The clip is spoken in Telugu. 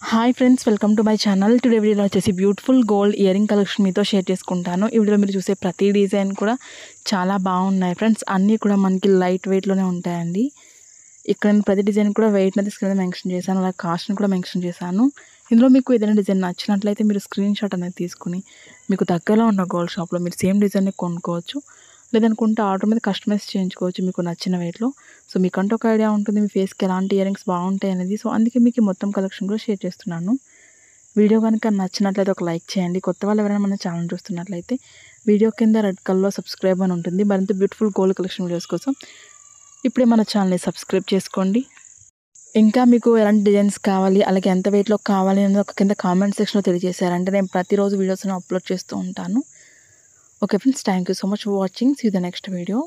Hi friends, welcome to my channel. Today వీడియోలో వచ్చేసి బ్యూటిఫుల్ గోల్డ్ ఇయరింగ్ కలెక్షన్ మీతో షేర్ చేసుకుంటాను. ఈ వీడియోలో మీరు చూసే ప్రతి డిజైన్ కూడా చాలా బాగున్నాయి ఫ్రెండ్స్. అన్నీ కూడా మనకి లైట్ వెయిట్లోనే ఉంటాయండి. ఇక్కడ నేను ప్రతి డిజైన్ కూడా వెయిట్ అనేది స్క్రీన్ మీద మెన్షన్ చేశాను, అలాగే కాస్ట్ని కూడా మెన్షన్ చేశాను. ఇందులో మీకు ఏదైనా డిజైన్ నచ్చినట్లయితే మీరు స్క్రీన్ షాట్ అనేది తీసుకుని మీకు దగ్గరలో ఉన్న గోల్డ్ షాప్లో మీరు సేమ్ డిజైన్ని కొనుక్కోవచ్చు. లేదనుకుంటే ఆర్డర్ మీద కస్టమైజ్ చేయించుకోవచ్చు మీకు నచ్చిన వెయిట్లో. సో మీకంటూ ఒక ఐడియా ఉంటుంది మీ ఫేస్కి ఎలాంటి ఇయరింగ్స్ బాగుంటాయి అనేది. సో అందుకే మీకు మొత్తం కలెక్షన్ కూడా షేర్ చేస్తున్నాను. వీడియో కనుక నచ్చినట్లయితే ఒక లైక్ చేయండి. కొత్త వాళ్ళు ఎవరైనా మన ఛానల్ చూస్తున్నట్లయితే వీడియో కింద రెడ్ కలర్లో సబ్స్క్రైబ్ అని ఉంటుంది. మరింత బ్యూటిఫుల్ గోల్డ్ కలెక్షన్ వీడియోస్ కోసం ఇప్పుడే మన ఛానల్ని సబ్స్క్రైబ్ చేసుకోండి. ఇంకా మీకు ఎలాంటి డిజైన్స్ కావాలి, అలాగే ఎంత వెయిట్లో కావాలి అనేది ఒక కింద కామెంట్ సెక్షన్లో తెలియజేశారంటే నేను ప్రతిరోజు వీడియోస్ని అప్లోడ్ చేస్తూ ఉంటాను. Okay friends, thank you so much for watching. See you the next video.